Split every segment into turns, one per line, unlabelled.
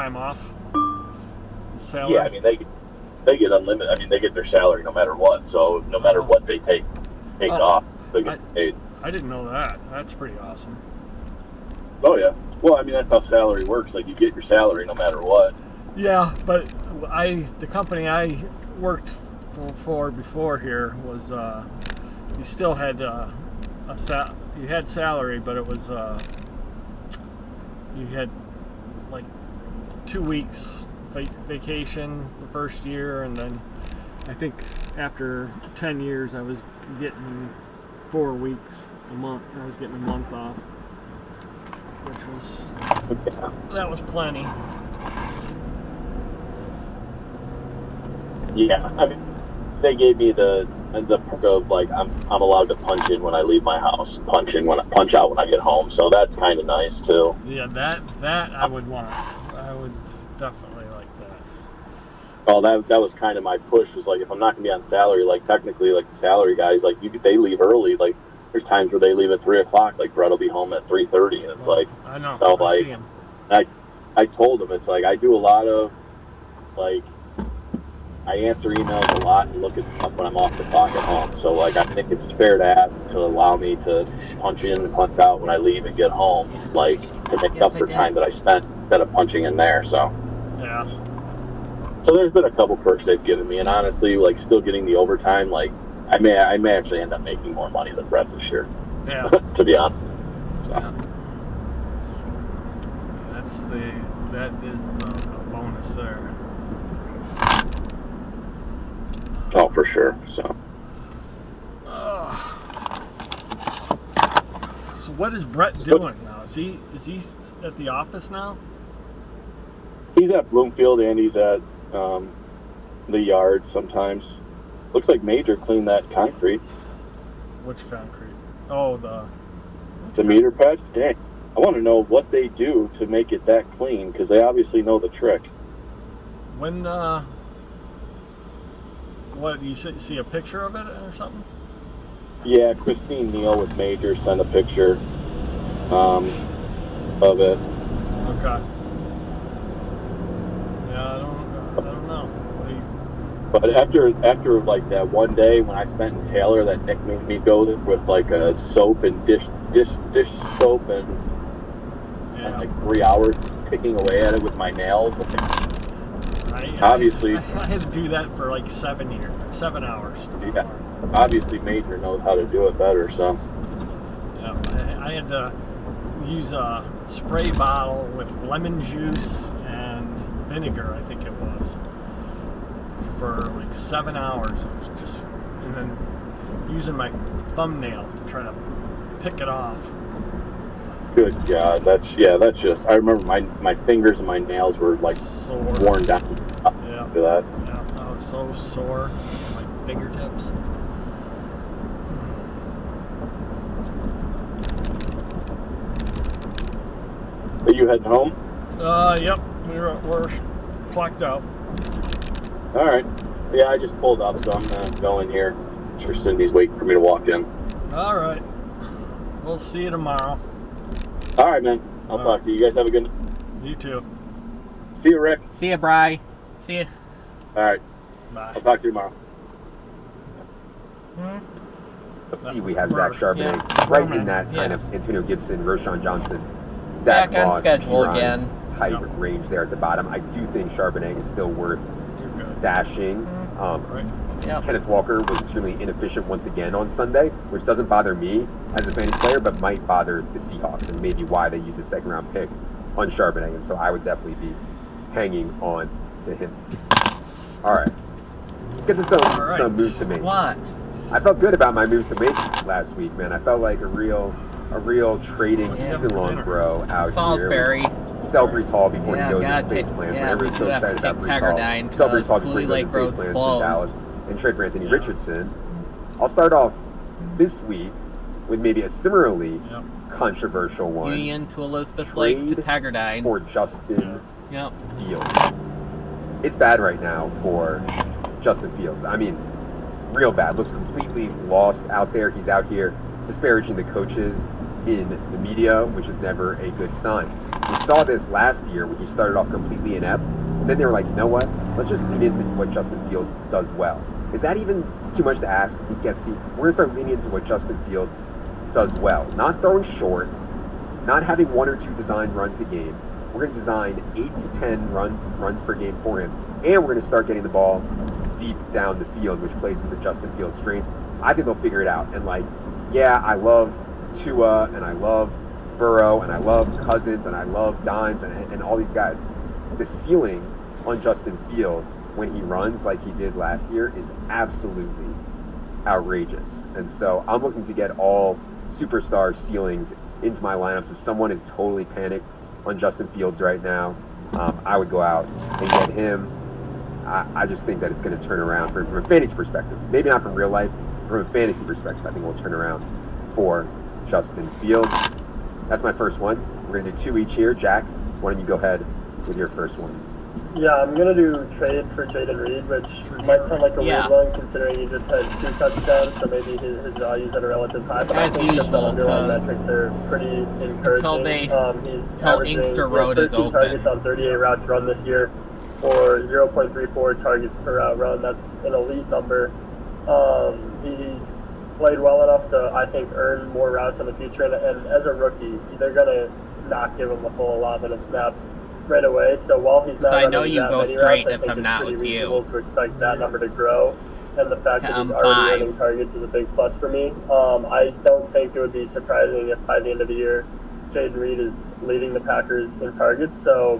time off? Salary?
Yeah, I mean, they get unlimited. I mean, they get their salary no matter what. So no matter what they take off, they get paid.
I didn't know that. That's pretty awesome.
Oh yeah. Well, I mean, that's how salary works. Like, you get your salary no matter what.
Yeah, but the company I worked for before here was you still had you had salary, but it was you had like 2 weeks vacation the first year, and then I think after 10 years I was getting 4 weeks a month. I was getting a month off, which was that was plenty.
Yeah, I mean, they gave me the perk of, like, I'm allowed to punch in when I leave my house, punch out when I get home. So that's kind of nice too.
Yeah, that I would want. I would definitely like that.
Well, that was kind of my push. Was like, if I'm not gonna be on salary, like, technically, like, the salary guys, like, they leave early. Like, there's times where they leave at 3 o'clock. Like, Brett will be home at 3:30, and it's like,
I know.
So like, I told him, it's like, I do a lot of, like, I answer emails a lot and look at stuff when I'm off the clock at home. So, like, I think it's fair to ask to allow me to punch in and punch out when I leave and get home, like, to make up for time that I spent instead of punching in there. So
yeah.
So there's been a couple perks they've given me, and honestly, like, still getting the overtime, like, I may actually end up making more money than Brett this year.
Yeah.
To be honest. So.
Yeah. That is a bonus there.
Oh, for sure. So
what is Brett doing now? Is he at the office now?
He's at Bloomfield and he's at the yard sometimes. Looks like Major cleaned that concrete.
Which concrete? Oh,
the meter patch. Dang, I want to know what they do to make it that clean, because they obviously know the trick.
When what, you see a picture of it or something?
Yeah, Christine Neal with Major sent a picture of it.
Okay. Yeah, I don't know.
But after like that one day when I spent in Taylor, that Nick made me go with like a soap and dish soap and like 3 hours picking away at it with my nails. Obviously,
I had to do that for like 7 hours.
Yeah, obviously Major knows how to do it better. So
yeah, I had to use a spray bottle with lemon juice and vinegar, I think it was, for like 7 hours of just, and then using my thumbnail to try to pick it off.
Good God, that's just, I remember my fingers and my nails were like
sore,
worn down after that.
Yeah, I was so sore in my fingertips.
Are you heading home?
Yep, we're clocked out.
All right. Yeah, I just pulled up, so I'm gonna go in here. I'm sure Cindy's waiting for me to walk in.
All right. We'll see you tomorrow.
All right, man. I'll talk to you. You guys have a good night.
You too.
See you, Rick.
See you, Bri. See you.
All right.
Bye.
I'll talk to you tomorrow.
Let's see, we have Zach Charbonnet right in that kind of Antonio Gibson, Roshan Johnson, Zach
back on
Moss,
schedule
Iran
again.
Type range there at the bottom. I do think Charbonnet is still worth stashing. Kenneth Walker was extremely inefficient once again on Sunday, which doesn't bother me as a fantasy player, but might bother the Seahawks, and maybe why they used a second-round pick on Charbonnet, and so I would definitely be hanging on to him. All right. Let's get to some moves to make.
What?
I felt good about my moves to make last week, man. I felt like a real trading season-long bro out
Salisbury.
here. Sell Brees Hall before he goes into face plans.
Yeah,
Everyone's so excited about Brees Hall.
Sell
Brees Hall
before he
goes
goes
into face plans in
closed.
Dallas. And trade for Anthony Richardson. I'll start off this week with maybe a similarly controversial one.
Union to Elizabeth Lake to Taggardine.
For Justin Fields. It's bad right now for Justin Fields. I mean, real bad. Looks completely lost out there. He's out here disparaging the coaches in the media, which is never a good sign. We saw this last year when he started off completely inept, and then they were like, you know what? Let's just lean into what Justin Fields does well. Is that even too much to ask? We're going to start leaning into what Justin Fields does well. Not throwing short, not having 1 or 2 design runs a game. We're going to design 8 to 10 runs per game for him, and we're going to start getting the ball deep down the field, which plays into Justin Fields' strengths. I think they'll figure it out. And I love Tua, and I love Burrow, and I love Cousins, and I love Dimes, and all these guys. The ceiling on Justin Fields when he runs like he did last year is absolutely outrageous. And so I'm looking to get all superstar ceilings into my lineups. If someone is totally panicked on Justin Fields right now, I would go out and get him. I just think that it's going to turn around from a fantasy perspective. Maybe not from real life. From a fantasy perspective, I think we'll turn around for Justin Fields. That's my first one. We're going to do 2 each here. Jack, why don't you go ahead with your first one?
Yeah, I'm going to do trade for Jaden Reed, which might sound like a weird one considering he just had 2 touchdowns, so maybe his value's at a relative high. But I think that the underlying metrics are pretty encouraging.
Until Inkster Road is open.
Targets on 38 routes run this year, or 0.34 targets per route run. That's an elite number. He's played well enough to, I think, earn more routes in the future. And as a rookie, they're going to not give him the full allotment of snaps right away. So while he's not running that many routes, I think it's pretty reasonable to expect that number to grow. And the fact that he's already earning targets is a big plus for me. I don't think it would be surprising if by the end of the year, Jaden Reed is leading the Packers in targets. So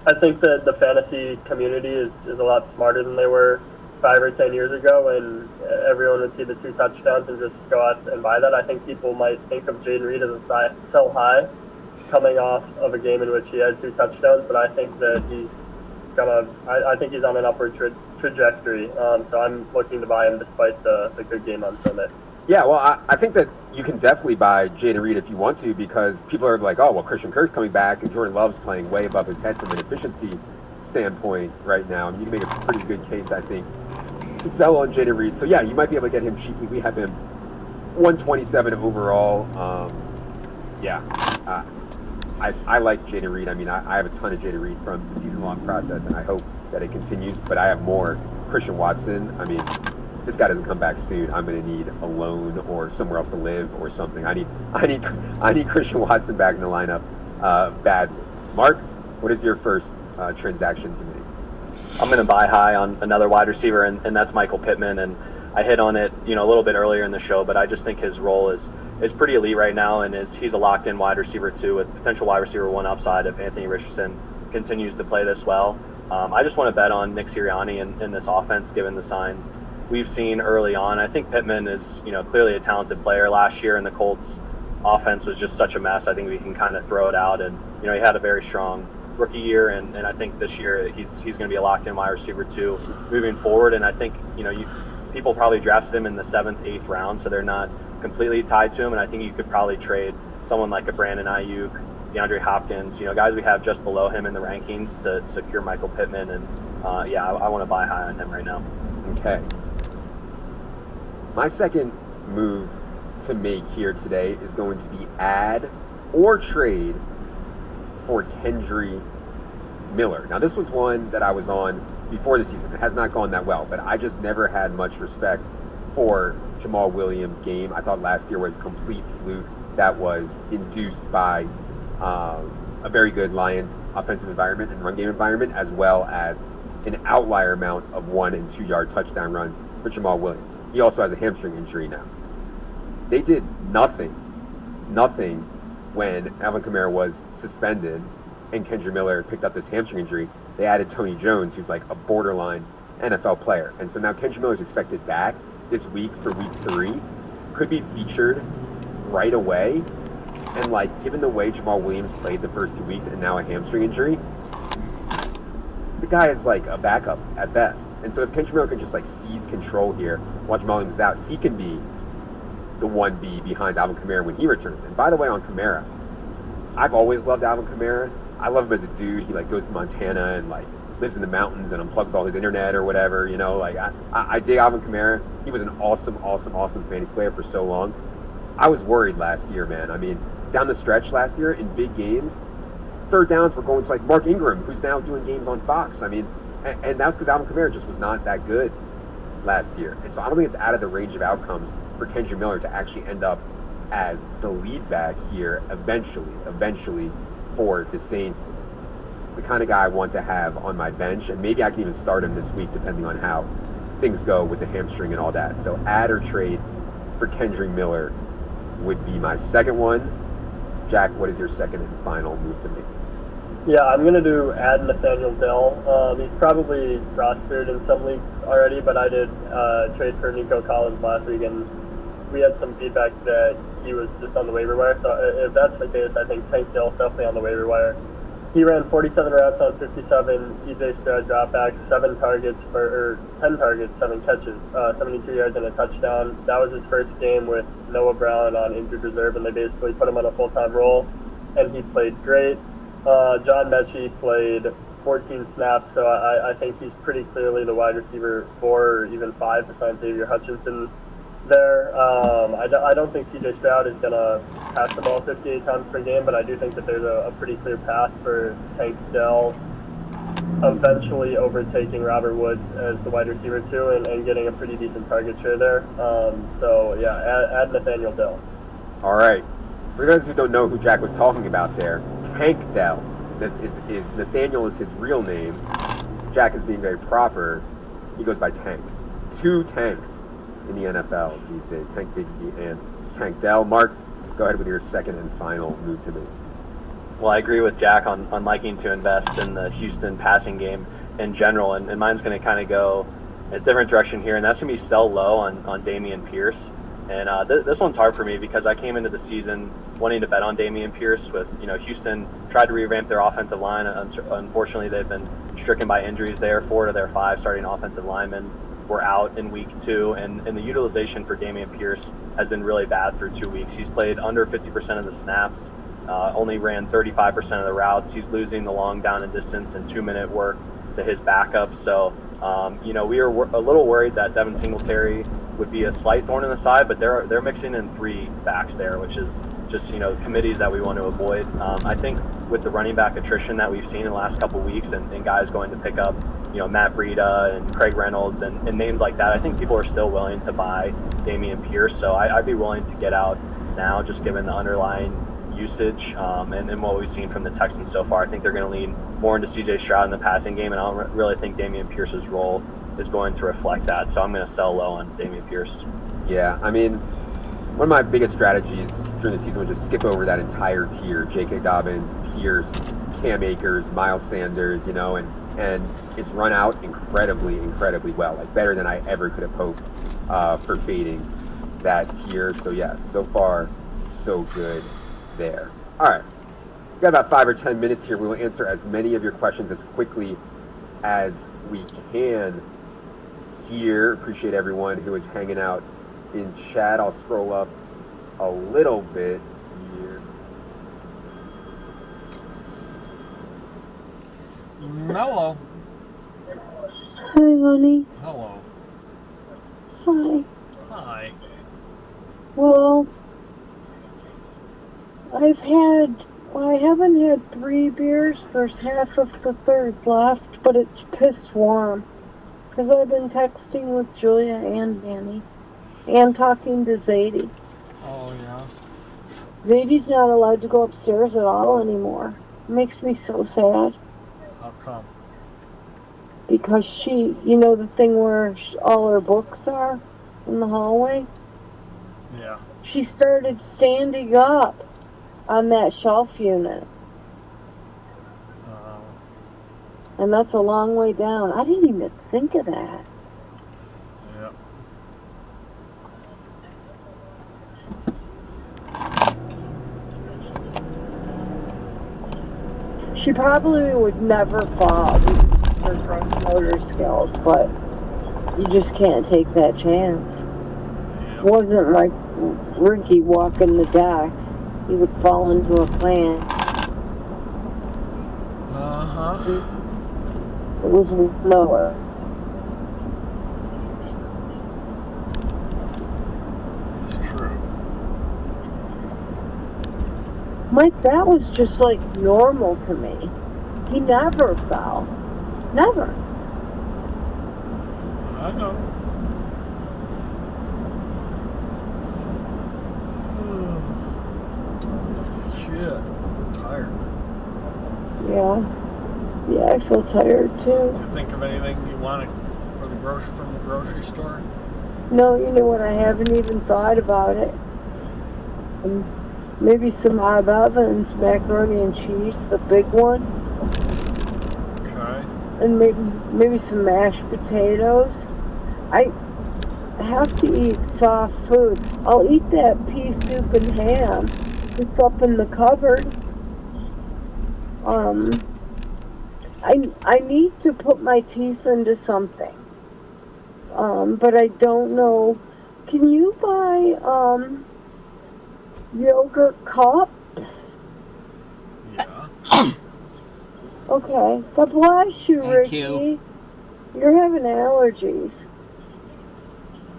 I think that the fantasy community is a lot smarter than they were 5 or 10 years ago, and everyone would see the 2 touchdowns and just go out and buy that. I think people might think of Jaden Reed as a sell high coming off of a game in which he had 2 touchdowns, but I think that I think he's on an upward trajectory. So I'm looking to buy him despite the good game on Sunday.
Yeah, well, I think that you can definitely buy Jaden Reed if you want to, because people are like, oh, well, Christian Kirk's coming back, and Jordan Love's playing way above his head from an efficiency standpoint right now. I mean, you can make a pretty good case, I think, to sell on Jaden Reed. So, yeah, you might be able to get him cheaply. We have him 127 overall. I like Jaden Reed. I mean, I have a ton of Jaden Reed from the season-long process, and I hope that it continues. But I have more Christian Watson. I mean, this guy doesn't come back soon, I'm going to need a loan or somewhere else to live or something. I need Christian Watson back in the lineup badly. Mark, what is your first transaction to make?
I'm going to buy high on another wide receiver, and that's Michael Pittman. And I hit on it, a little bit earlier in the show, but I just think his role is pretty elite right now, and he's a locked-in wide receiver 2 with potential wide receiver 1 upside if Anthony Richardson continues to play this well. I just want to bet on Nick Sirianni in this offense, given the signs we've seen early on. I think Pittman is, clearly a talented player. Last year in the Colts offense was just such a mess. I think we can kind of throw it out, and he had a very strong rookie year, and I think this year he's going to be a locked-in wide receiver 2 moving forward. And I think people probably drafted him in the 7th, 8th round, so they're not completely tied to him. And I think you could probably trade someone like a Brandon Ayuk, DeAndre Hopkins, guys we have just below him in the rankings to secure Michael Pittman. And I want to buy high on him right now.
Okay. My second move to make here today is going to be add or trade for Kendry Miller. Now, this was one that I was on before the season. It has not gone that well, but I just never had much respect for Jamal Williams' game. I thought last year was a complete fluke that was induced by a very good Lions offensive environment and run game environment, as well as an outlier amount of 1 and 2 yard touchdown runs for Jamal Williams. He also has a hamstring injury now. They did nothing when Alvin Kamara was suspended and Kendry Miller picked up this hamstring injury. They added Tony Jones, who's like a borderline NFL player. And so now Kendry Miller is expected back this week for week 3. Could be featured right away. And given the way Jamal Williams played the first 2 weeks and now a hamstring injury, the guy is like a backup at best. And so if Kendry Miller can just seize control here while Jamal Williams is out, he can be the 1B behind Alvin Kamara when he returns. And by the way, on Kamara, I've always loved Alvin Kamara. I love him as a dude. He goes to Montana and lives in the mountains and unplugs all his internet or whatever. I dig Alvin Kamara. He was an awesome fantasy player for so long. I was worried last year, man. I mean, down the stretch last year in big games, third downs were going to like Mark Ingram, who's now doing games on Fox. I mean, and that's because Alvin Kamara just was not that good last year. And so I don't think it's out of the range of outcomes for Kendre Miller to actually end up as the lead back here eventually for the Saints. The kind of guy I want to have on my bench, and maybe I can even start him this week depending on how things go with the hamstring and all that. So add or trade for Kendre Miller would be my second one. Jack, what is your second and final move to make?
Yeah, I'm going to do add Nathaniel Dell. He's probably rostered in some leagues already, but I did trade for Nico Collins last week, and we had some feedback that he was just on the waiver wire. So if that's the case, I think Tank Dell's definitely on the waiver wire. He ran 47 routes on 57 CJ Stroud dropbacks, 10 targets, 7 catches, 72 yards and a touchdown. That was his first game with Noah Brown on injured reserve, and they basically put him on a full-time role, and he played great. John Mechie played 14 snaps, so I think he's pretty clearly the wide receiver 4 or even 5 besides Xavier Hutchinson there. I don't think CJ Stroud is going to pass the ball 58 times per game, but I do think that there's a pretty clear path for Tank Dell eventually overtaking Robert Woods as the wide receiver 2 and getting a pretty decent target share there. So, yeah, add Nathaniel Dell.
All right. For those who don't know who Jack was talking about there, Tank Dell. That is Nathaniel is his real name. Jack is being very proper. He goes by Tank. 2 tanks in the NFL these days, Tank Bigsby and Tank Dell. Mark, go ahead with your second and final move to make.
Well, I agree with Jack on liking to invest in the Houston passing game in general, and mine's going to kind of go a different direction here, and that's going to be sell low on Dameon Pierce. And this one's hard for me because I came into the season wanting to bet on Dameon Pierce with, Houston tried to revamp their offensive line. Unfortunately, they've been stricken by injuries there. 4 of their 5 starting offensive linemen were out in week 2, and the utilization for Dameon Pierce has been really bad through 2 weeks. He's played under 50% of the snaps, only ran 35% of the routes. He's losing the long down and distance and 2-minute work to his backup. So, we are a little worried that Devin Singletary would be a slight thorn in the side, but they're mixing in 3 backs there, which is just, committees that we want to avoid. I think with the running back attrition that we've seen in the last couple weeks and guys going to pick up, Matt Breida and Craig Reynolds and names like that, I think people are still willing to buy Dameon Pierce. So I'd be willing to get out now, just given the underlying usage and what we've seen from the Texans so far. I think they're going to lean more into CJ Stroud in the passing game, and I don't really think Dameon Pierce's role is going to reflect that. So I'm going to sell low on Dameon Pierce.
Yeah, I mean, one of my biggest strategies during the season was just skip over that entire tier: J.K. Dobbins, Pierce, Cam Akers, Miles Sanders, and it's run out incredibly well, like better than I ever could have hoped for fading that tier. So yeah, so far, so good there. All right, we've got about 5 or 10 minutes here. We will answer as many of your questions as quickly as we can here. Appreciate everyone who is hanging out in chat. I'll scroll up a little bit here.
Hello.
Hi, honey.
Hello.
Hi.
Hi.
Well, I haven't had 3 beers. There's half of the third left, but it's piss warm. Because I've been texting with Julia and Danny. And talking to Zadie.
Oh, yeah.
Zadie's not allowed to go upstairs at all anymore. It makes me so sad.
How come?
Because she, the thing where all her books are in the hallway?
Yeah.
She started standing up on that shelf unit. And that's a long way down. I didn't even think of that.
Yeah.
She probably would never fall with her gross motor skills, but you just can't take that chance. It wasn't like Ricky walking the deck. He would fall into a plant.
Uh-huh.
It was lower.
It's true.
Mike, that was just like normal to me. He never fell. Never.
I know. Shit. I'm tired.
Yeah, I feel tired too.
Did you think of anything you wanted for the from the grocery store?
No, you know what? I haven't even thought about it. Maybe some Bob Evans macaroni and cheese, the big one.
Okay.
And maybe some mashed potatoes. I have to eat soft food. I'll eat that pea soup and ham. It's up in the cupboard. I need to put my teeth into something. But I don't know. Can you buy yogurt cups?
Yeah.
Okay. God bless you,
Thank
Ricky.
you.
You're having allergies.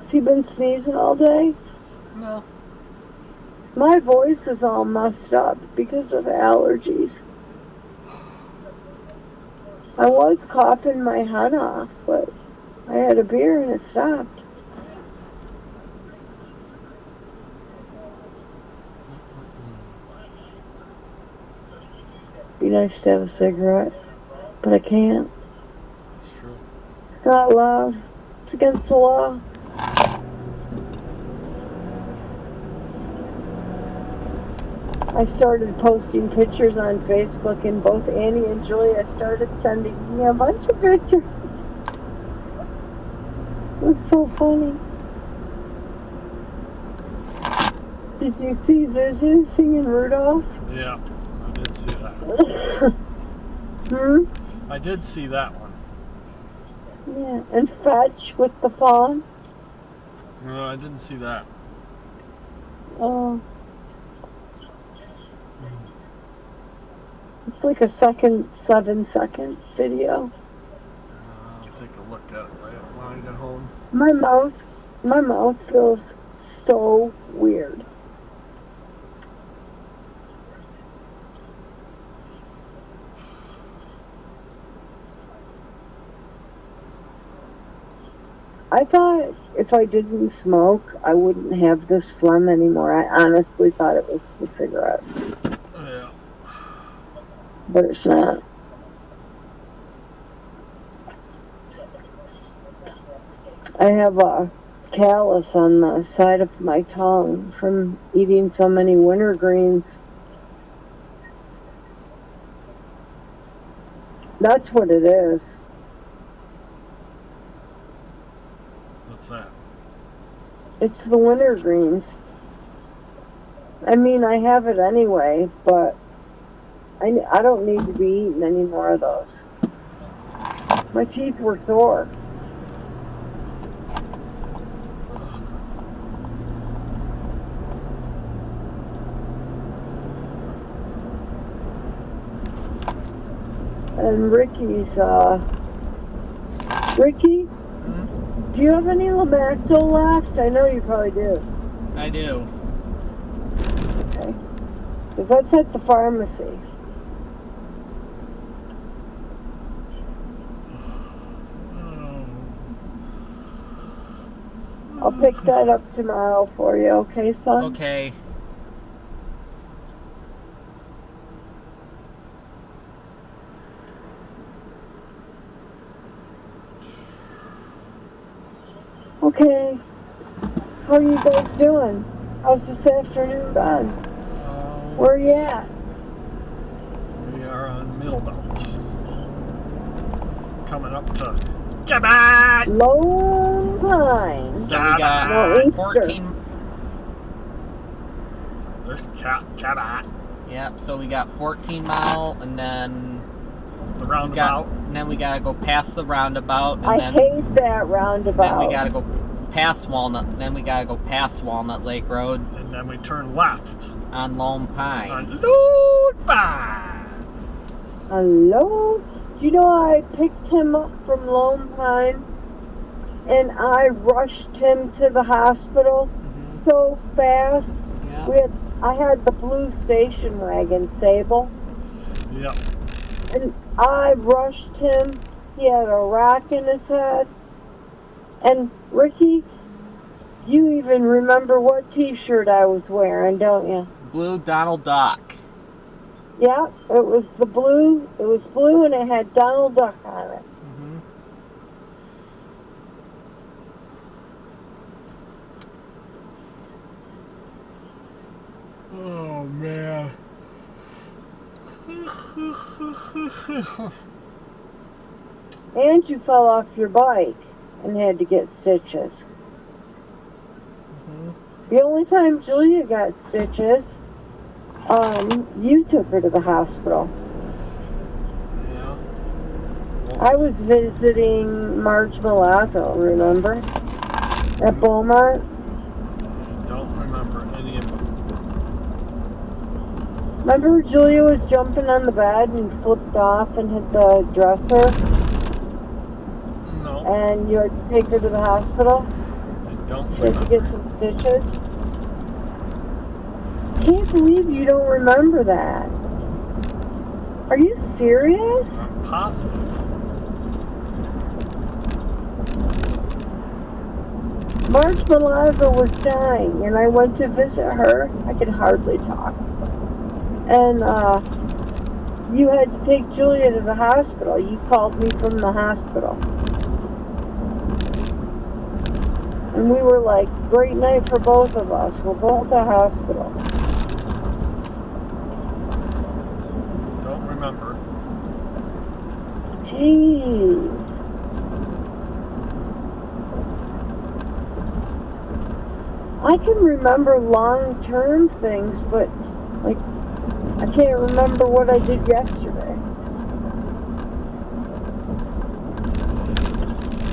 Has he been sneezing all day?
No.
My voice is all messed up because of allergies. I was coughing my head off, but I had a beer and it stopped. Be nice to have a cigarette, but I can't.
That's true.
It's not allowed. It's against the law. I started posting pictures on Facebook, and both Annie and Julia started sending me a bunch of pictures. It was so funny. Did you see Zuzu singing Rudolph?
Yeah, I did see that. I did see that one.
Yeah, and Fetch with the fawn.
No, I didn't see that.
Oh. It's like a 7-second video.
I'll take a look at it when I get home.
My mouth feels so weird. I thought if I didn't smoke, I wouldn't have this phlegm anymore. I honestly thought it was the cigarettes.
Yeah.
But it's not. I have a callus on the side of my tongue from eating so many wintergreens. That's what it is.
What's that?
It's the wintergreens. I mean, I have it anyway, but I don't need to be eating any more of those. My teeth were sore. And Ricky's, Ricky, do you have any Lamactal left? I know you probably do.
I do.
Okay. Because that's at the pharmacy. I'll pick that up tomorrow for you, okay, son?
Okay.
Okay. How are you guys doing? How's this afternoon gone? Where are you at?
We are on Middle Belt. Coming up to Cabot!
Lone Pine.
So we got
No, Inkster.
14.
There's Cabot.
Yep. So we got 14 mile, and then
The roundabout.
we gotta go past the roundabout, and
I
then
hate that roundabout.
then we gotta go past Walnut. Then we gotta go past Walnut Lake Road
And then we turn left
on Lone Pine.
on Lone Pine.
Hello? Do you know I picked him up from Lone Pine and I rushed him to the hospital so fast.
Yeah.
We had I had the blue station wagon, Sable,
Yep.
and I rushed him. He had a rock in his head. And Ricky, you even remember what t-shirt I was wearing, don't you?
Blue Donald Duck.
Yeah, it was the blue. It was blue and it had Donald Duck on it.
Mm-hmm. Oh man.
And you fell off your bike and had to get stitches.
Mm-hmm.
The only time Julia got stitches, you took her to the hospital.
Yeah.
I was visiting Marge Milazzo, remember? At Beaumont.
Don't remember any of them.
Remember Julia was jumping on the bed and flipped off and hit the dresser?
No.
And you had to take her to the hospital?
I don't
She had
remember.
to get some stitches? Can't believe you don't remember that. Are you serious?
I'm positive.
Marge Milazzo was dying, and I went to visit her. I could hardly talk. And you had to take Julia to the hospital. You called me from the hospital. And we were like, great night for both of us. We're both at hospitals.
Don't remember.
Jeez. I can remember long-term things, but like I can't remember what I did yesterday.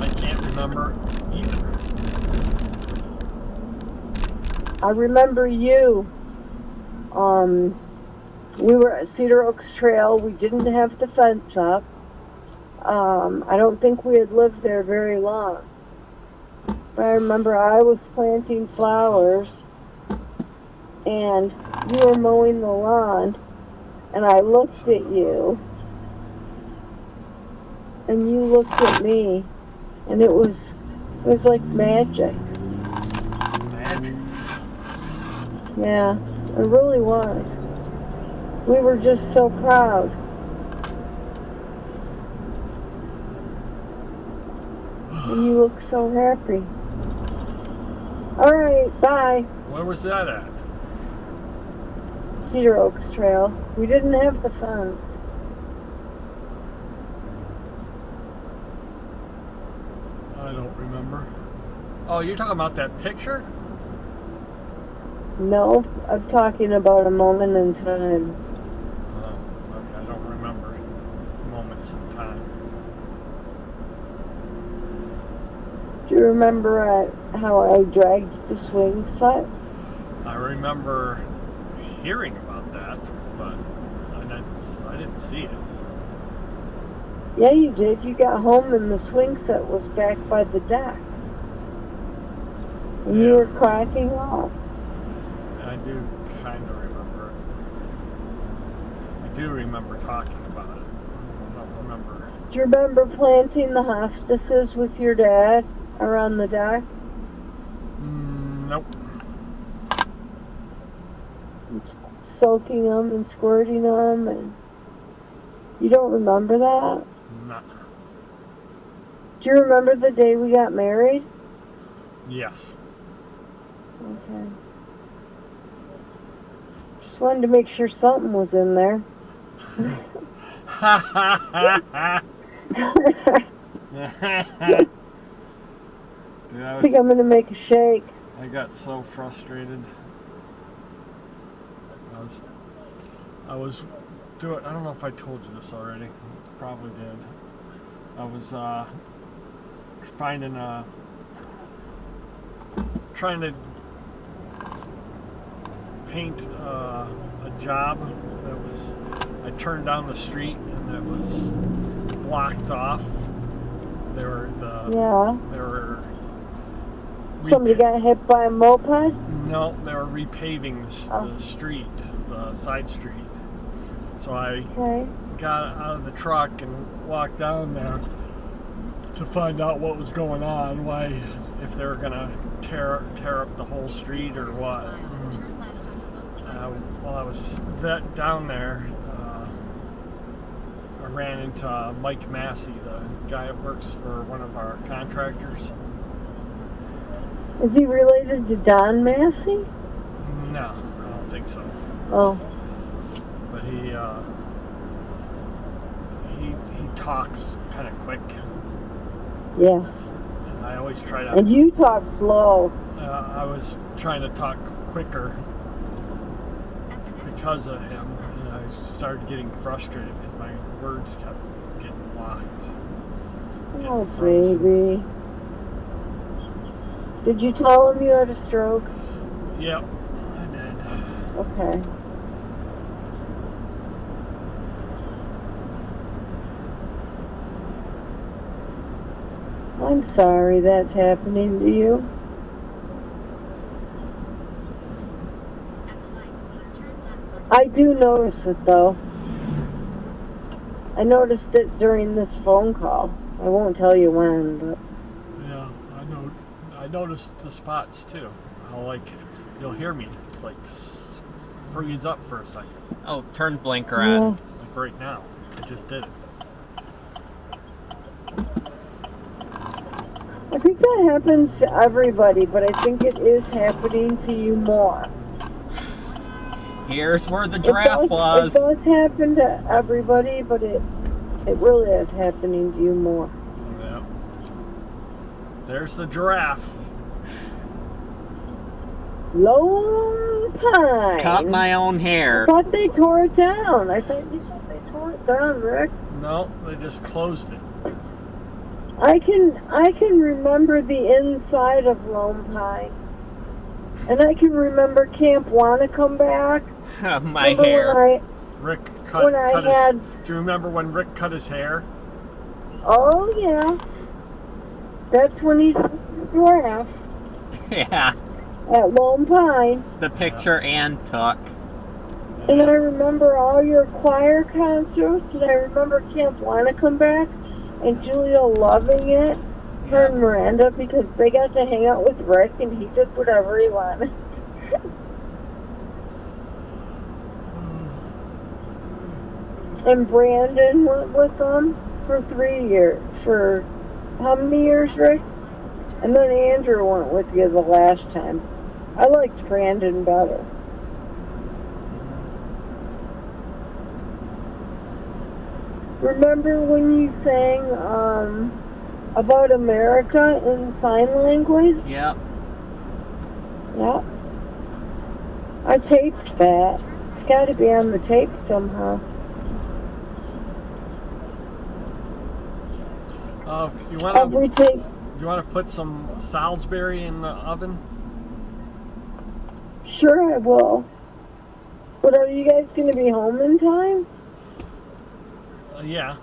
I can't remember either.
I remember you. We were at Cedar Oaks Trail. We didn't have the fence up. I don't think we had lived there very long. But I remember I was planting flowers and you were mowing the lawn, and I looked at you and you looked at me, and it was like magic.
Magic.
Yeah, it really was. We were just so proud. And you look so happy. Alright, bye.
Where was that at?
Cedar Oaks Trail. We didn't have the fence.
I don't remember. Oh, you're talking about that picture?
No, I'm talking about a moment in time.
Oh, okay. I don't remember moments in time.
Do you remember how I dragged the swing set?
I remember hearing about that, but I didn't see it.
Yeah, you did. You got home and the swing set was back by the deck. And you were cracking up.
I do kind of remember it. I do remember talking about it. I don't remember.
Do you remember planting the hostesses with your dad around the deck?
Nope.
Soaking them and squirting them, and you don't remember that?
No.
Do you remember the day we got married?
Yes.
Okay. Just wanted to make sure something was in there.
Dude,
I think I'm gonna make a shake.
I got so frustrated. I was doing. I don't know if I told you this already. Probably did. I was trying to paint a job that was. I turned down the street and that was blocked off. There were
Somebody got hit by a moped?
No, they were repaving the street, the side street. So I got out of the truck and walked down there to find out what was going on, why, if they were gonna tear up the whole street or what. While I was down there, I ran into Mike Massey, the guy that works for one of our contractors.
Is he related to Don Massey?
No, I don't think so.
Oh.
But he talks kind of quick.
Yeah.
And I always try to.
And you talk slow.
I was trying to talk quicker because of him, and I started getting frustrated because my words kept getting locked.
Oh, baby. Did you tell him you had a stroke?
Yep, I did.
Okay. I'm sorry that's happening to you. I do notice it though. I noticed it during this phone call. I won't tell you when, but
yeah, I noticed the spots too. How you'll hear me freeze up for a second.
Oh, turn blinker on.
Like right now, I just did it.
I think that happens to everybody, but I think it is happening to you more.
Here's where the giraffe was.
It does happen to everybody, but it really is happening to you more.
Yeah. There's the giraffe.
Lone Pine.
Cut my own hair.
I thought they tore it down. I thought you said they tore it down, Rick.
No, they just closed it.
I can remember the inside of Lone Pine. And I can remember Camp Wanna Back.
My hair.
Rick
do
you remember when Rick cut his hair?
Oh, yeah. That's when he took the giraffe.
Yeah.
At Lone Pine.
The picture Ann took.
And I remember all your choir concerts, and I remember Camp Wanna Back, and Julia loving it, her and Miranda, because they got to hang out with Rick, and he did whatever he wanted. And Brandon went with them for 3 years. For how many years, Rick? And then Andrew went with you the last time. I liked Brandon better. Remember when you sang about America in sign language?
Yep.
Yep. I taped that. It's got to be on the tape somehow.
You want to put some Salisbury in the oven?
Sure, I will. But are you guys going to be home in time?
Yeah.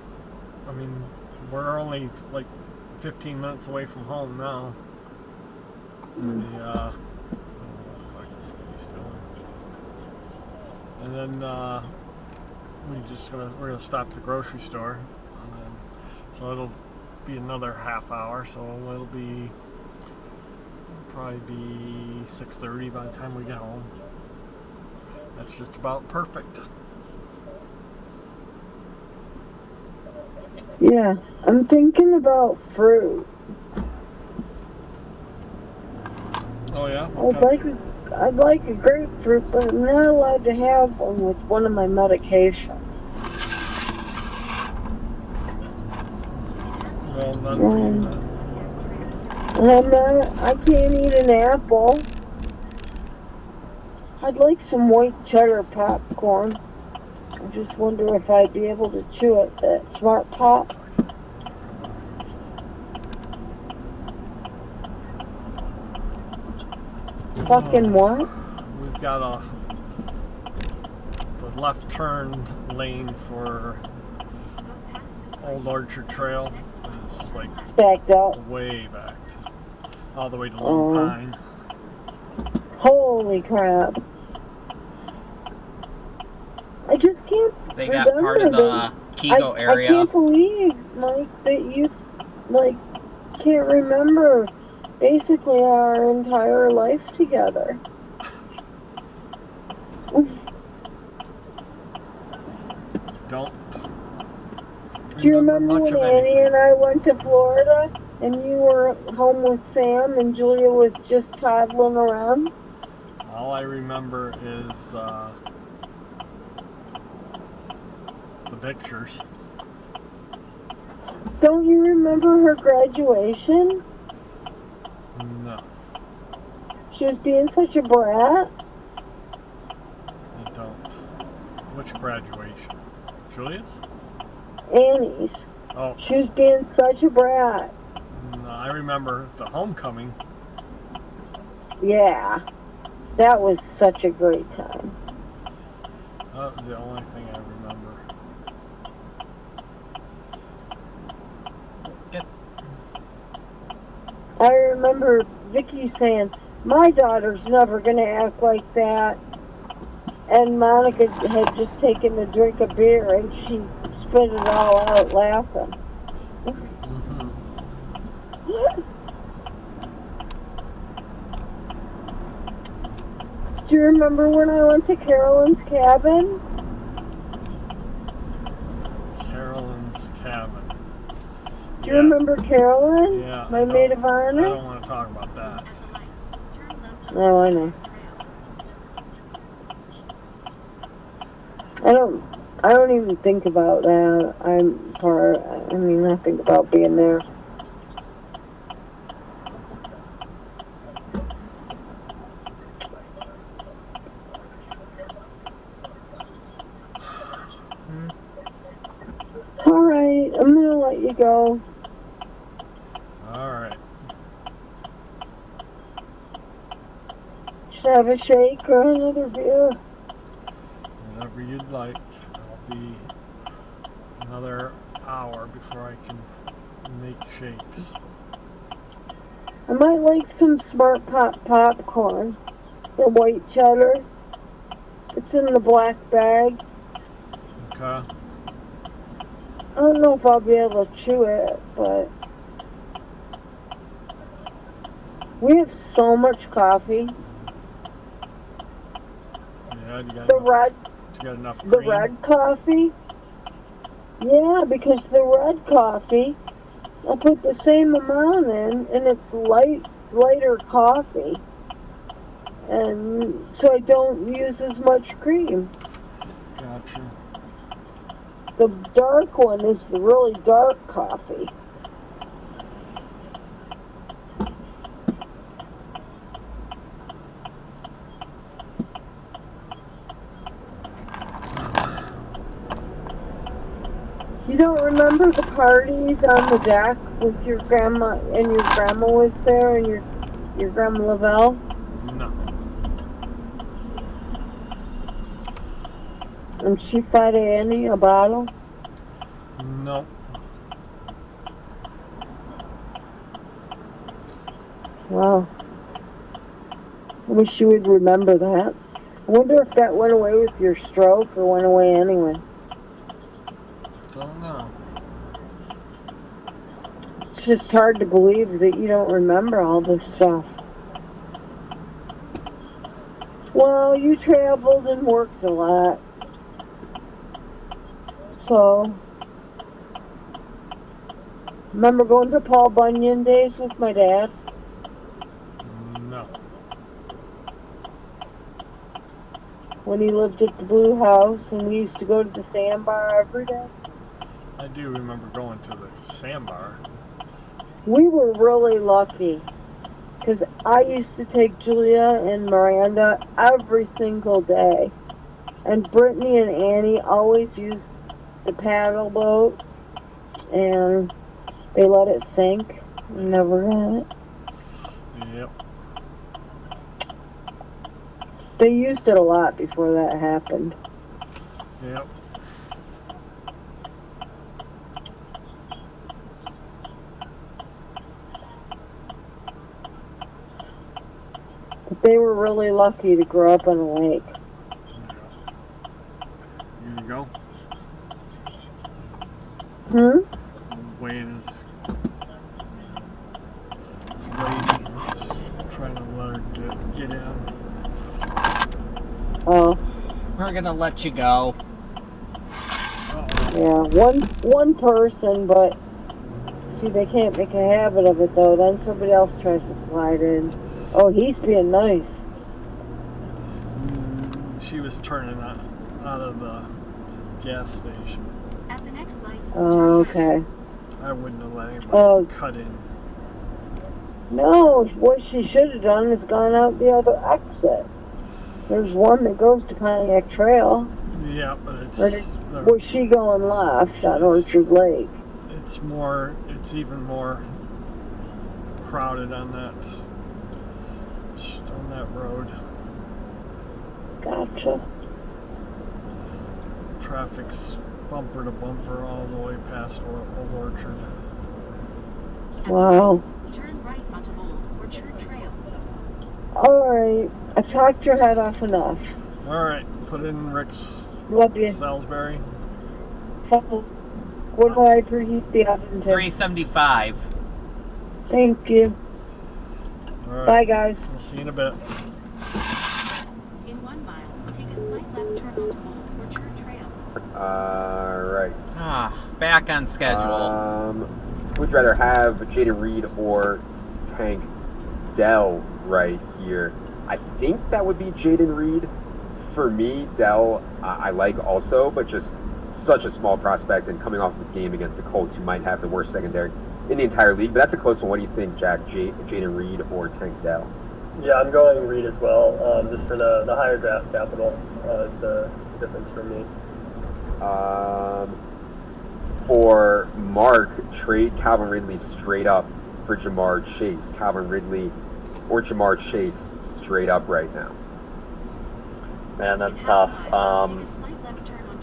I mean, we're only 15 minutes away from home now. And then we're gonna stop at the grocery store, and then, so it'll be another half hour. So it'll probably be 6:30 by the time we get home. That's just about perfect.
Yeah, I'm thinking about fruit.
Oh yeah?
I'd like a grapefruit, but I'm not allowed to have one with one of my medications.
Well,
and I can't eat an apple. I'd like some white cheddar popcorn. I just wonder if I'd be able to chew it, that Smart Pop. Fucking what?
We've got the left turn lane for Old Orchard Trail is
it's backed up.
Way backed. all the way to Lone Pine.
Holy crap. I just can't
They got part of the Kego area.
I can't believe, Mike, that you, like, can't remember basically our entire life together.
Don't.
Do you remember when Annie and I went to Florida and you were home with Sam and Julia was just toddling around?
All I remember is the pictures.
Don't you remember her graduation?
No.
She was being such a brat.
I don't. Which graduation? Julia's?
Annie's.
Oh.
She was being such a brat.
No, I remember the homecoming.
Yeah. That was such a great time.
That was the only thing I remember.
I remember Vicky saying, my daughter's never going to act like that. And Monica had just taken a drink of beer and she spit it all out laughing. Do you remember when I went to Carolyn's cabin?
Carolyn's cabin.
Do you remember Carolyn?
Yeah.
My maid of honor?
I don't want to talk about that.
Oh, I know. I don't even think about that. I think about being there. Alright, I'm gonna let you go.
Alright.
Should I have a shake or another beer?
Whatever you'd like. I'll be another hour before I can make shakes.
I might like some Smart Pop popcorn. The white cheddar. It's in the black bag.
Okay.
I don't know if I'll be able to chew it, but we have so much coffee.
Yeah, you got enough cream?
The red coffee. Yeah, because the red coffee, I'll put the same amount in, and it's lighter coffee, and so I don't use as much cream.
Gotcha.
The dark one is the really dark coffee. You don't remember the parties on the deck with your grandma, and your grandma was there, and your grandma Lavelle?
No.
And she fed Annie a bottle?
No.
Wow. I wish you would remember that. I wonder if that went away with your stroke or went away anyway.
Don't know.
It's just hard to believe that you don't remember all this stuff. Well, you traveled and worked a lot. So, remember going to Paul Bunyan days with my dad?
No.
When he lived at the Blue House and we used to go to the sandbar every day?
I do remember going to the sandbar.
We were really lucky because I used to take Julia and Miranda every single day. And Brittany and Annie always used the paddle boat, and they let it sink. We never had it.
Yep.
They used it a lot before that happened.
Yep.
They were really lucky to grow up on a lake.
Here you go. Wayne is lady. Trying to let her get in.
Oh.
We're gonna let you go.
Yeah, one person, but see, they can't make a habit of it though. Then somebody else tries to slide in. Oh, he's being nice.
She was turning out of the gas station.
At the next light.
Oh, okay.
I wouldn't have let anybody cut in.
No, what she should have done is gone out the other exit. There's one that goes to Pontiac Trail.
Yeah, but it's...
Was she going left on Orchard Lake?
It's even more crowded on that road.
Gotcha.
Traffic's bumper to bumper all the way past Old Orchard.
Wow.
Turn right onto Old Orchard Trail.
Alright, I've talked your head off enough.
Alright, put in Rick's
Love you.
Salisbury.
So, what do I preheat the oven to?
375.
Thank you.
All right.
Bye, guys.
We'll see you in a bit.
In 1 mile, take a slight left turn onto Old Orchard Trail.
Alright.
Back on schedule.
Would you rather have Jaden Reed or Tank Dell right here? I think that would be Jaden Reed. For me, Dell, I like also, but just such a small prospect and coming off the game against the Colts, who might have the worst secondary in the entire league. But that's a close one. What do you think, Jack? Jaden Reed or Tank Dell?
Yeah, I'm going Reed as well, just for the higher draft capital is the difference for me.
For Mark, trade Calvin Ridley straight up for Jamar Chase. Calvin Ridley or Jamar Chase straight up right now.
Man, that's tough.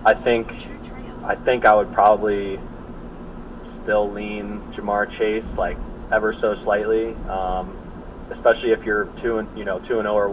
I think I would probably still lean Jamar Chase, like ever so slightly, especially if you're 2-0 or